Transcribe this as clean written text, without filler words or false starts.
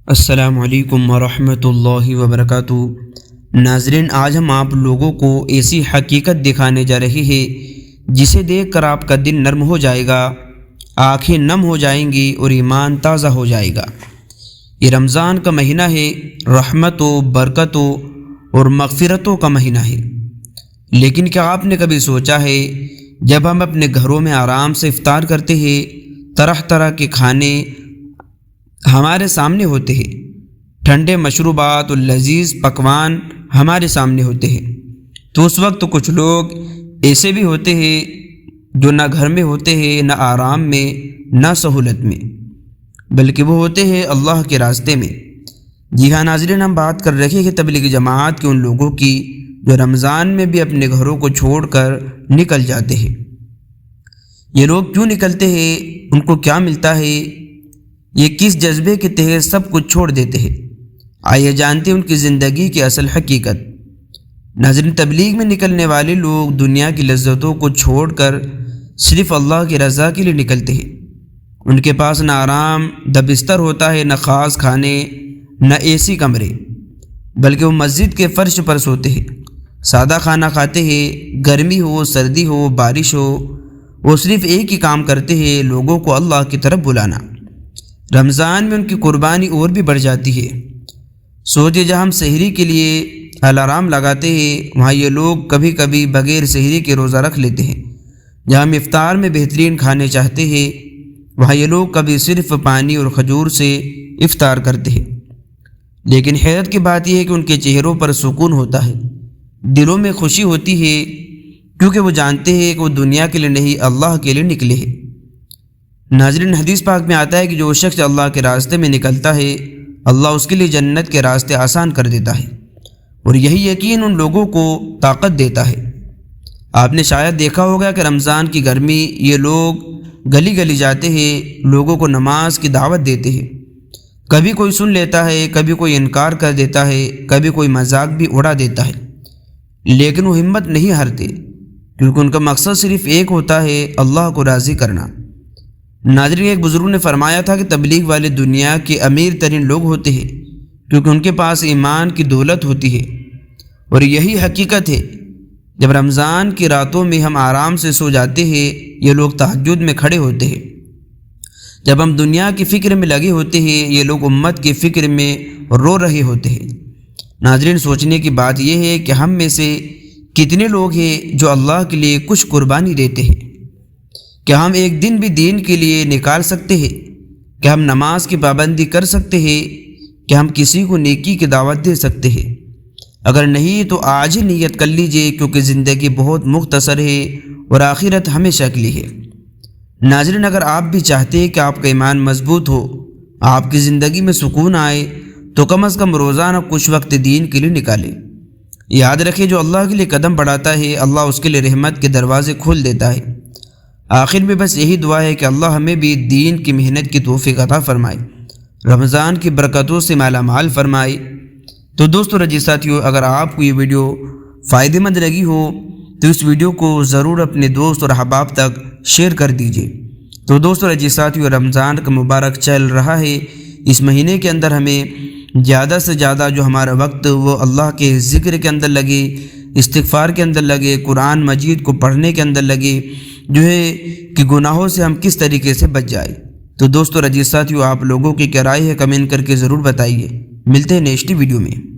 السلام علیکم ورحمۃ اللہ وبرکاتہ۔ ناظرین، آج ہم آپ لوگوں کو ایسی حقیقت دکھانے جا رہے ہیں جسے دیکھ کر آپ کا دل نرم ہو جائے گا، آنکھیں نم ہو جائیں گی اور ایمان تازہ ہو جائے گا۔ یہ رمضان کا مہینہ ہے، رحمتوں، برکتوں اور مغفرتوں کا مہینہ ہے۔ لیکن کیا آپ نے کبھی سوچا ہے، جب ہم اپنے گھروں میں آرام سے افطار کرتے ہیں، طرح طرح کے کھانے ہمارے سامنے ہوتے ہیں، ٹھنڈے مشروبات اور لذیذ پکوان ہمارے سامنے ہوتے ہیں، تو اس وقت کچھ لوگ ایسے بھی ہوتے ہیں جو نہ گھر میں ہوتے ہیں، نہ آرام میں، نہ سہولت میں، بلکہ وہ ہوتے ہیں اللہ کے راستے میں۔ جی ہاں ناظرین، ہم بات کر رہے ہیں تبلیغی جماعت کے ان لوگوں کی جو رمضان میں بھی اپنے گھروں کو چھوڑ کر نکل جاتے ہیں۔ یہ لوگ کیوں نکلتے ہیں؟ ان کو کیا ملتا ہے؟ یہ کس جذبے کے تحت سب کچھ چھوڑ دیتے ہیں؟ آئیے جانتے ہیں ان کی زندگی کی اصل حقیقت۔ ناظرین، تبلیغ میں نکلنے والے لوگ دنیا کی لذتوں کو چھوڑ کر صرف اللہ کی رضا کے لیے نکلتے ہیں۔ ان کے پاس نہ آرام دہ بستر ہوتا ہے، نہ خاص کھانے، نہ اے سی کمرے، بلکہ وہ مسجد کے فرش پر سوتے ہیں، سادہ کھانا کھاتے ہیں۔ گرمی ہو، سردی ہو، بارش ہو، وہ صرف ایک ہی کام کرتے ہیں، لوگوں کو اللہ کی طرف بلانا۔ رمضان میں ان کی قربانی اور بھی بڑھ جاتی ہے۔ سوچے، جہاں ہم سحری کے لیے الارم لگاتے ہیں، وہاں یہ لوگ کبھی کبھی بغیر سحری کے روزہ رکھ لیتے ہیں۔ جہاں ہم افطار میں بہترین کھانے چاہتے ہیں، وہاں یہ لوگ کبھی صرف پانی اور کھجور سے افطار کرتے ہیں۔ لیکن حیرت کی بات یہ ہے کہ ان کے چہروں پر سکون ہوتا ہے، دلوں میں خوشی ہوتی ہے، کیونکہ وہ جانتے ہیں کہ وہ دنیا کے لیے نہیں، اللہ کے لیے نکلے ہیں۔ ناظرین، حدیث پاک میں آتا ہے کہ جو شخص اللہ کے راستے میں نکلتا ہے، اللہ اس کے لیے جنت کے راستے آسان کر دیتا ہے، اور یہی یقین ان لوگوں کو طاقت دیتا ہے۔ آپ نے شاید دیکھا ہوگا کہ رمضان کی گرمی یہ لوگ گلی گلی جاتے ہیں، لوگوں کو نماز کی دعوت دیتے ہیں۔ کبھی کوئی سن لیتا ہے، کبھی کوئی انکار کر دیتا ہے، کبھی کوئی مذاق بھی اڑا دیتا ہے، لیکن وہ ہمت نہیں ہارتے، کیونکہ ان کا مقصد صرف ایک ہوتا ہے، اللہ کو راضی کرنا۔ ناظرین، ایک بزرگ نے فرمایا تھا کہ تبلیغ والے دنیا کے امیر ترین لوگ ہوتے ہیں، کیونکہ ان کے پاس ایمان کی دولت ہوتی ہے۔ اور یہی حقیقت ہے، جب رمضان کی راتوں میں ہم آرام سے سو جاتے ہیں، یہ لوگ تہجد میں کھڑے ہوتے ہیں۔ جب ہم دنیا کی فکر میں لگے ہوتے ہیں، یہ لوگ امت کی فکر میں رو رہے ہوتے ہیں۔ ناظرین، سوچنے کی بات یہ ہے کہ ہم میں سے کتنے لوگ ہیں جو اللہ کے لیے کچھ قربانی دیتے ہیں؟ کیا ہم ایک دن بھی دین کے لیے نکال سکتے ہیں؟ کیا ہم نماز کی پابندی کر سکتے ہیں؟ کیا ہم کسی کو نیکی کی دعوت دے سکتے ہیں؟ اگر نہیں تو آج ہی نیت کر لیجئے، کیونکہ زندگی بہت مختصر ہے اور آخرت ہمیشہ کے لیے ہے۔ ناظرین، اگر آپ بھی چاہتے ہیں کہ آپ کا ایمان مضبوط ہو، آپ کی زندگی میں سکون آئے، تو کم از کم روزانہ کچھ وقت دین کے لیے نکالیں۔ یاد رکھیں، جو اللہ کے لیے قدم بڑھاتا ہے، اللہ اس کے لیے رحمت کے دروازے کھول دیتا ہے۔ آخر میں بس یہی دعا ہے کہ اللہ ہمیں بھی دین کی محنت کی توفیق عطا فرمائے، رمضان کی برکتوں سے مالا مال فرمائے۔ تو دوستو رجی ساتھیو، اگر آپ کو یہ ویڈیو فائدہ مند لگی ہو تو اس ویڈیو کو ضرور اپنے دوست اور احباب تک شیئر کر دیجئے۔ تو دوستو رجی ساتھیو، رمضان کا مبارک چل رہا ہے، اس مہینے کے اندر ہمیں زیادہ سے زیادہ جو ہمارا وقت وہ اللہ کے ذکر کے اندر لگے، استغفار کے اندر لگے، قرآن مجید کو پڑھنے کے اندر لگے، جو ہے کہ گناہوں سے ہم کس طریقے سے بچ جائیں۔ تو دوستو رجی ساتھیو، آپ لوگوں کی کیا رائے ہے، کمنٹ کر کے ضرور بتائیے۔ ملتے ہیں نیکسٹ ویڈیو میں۔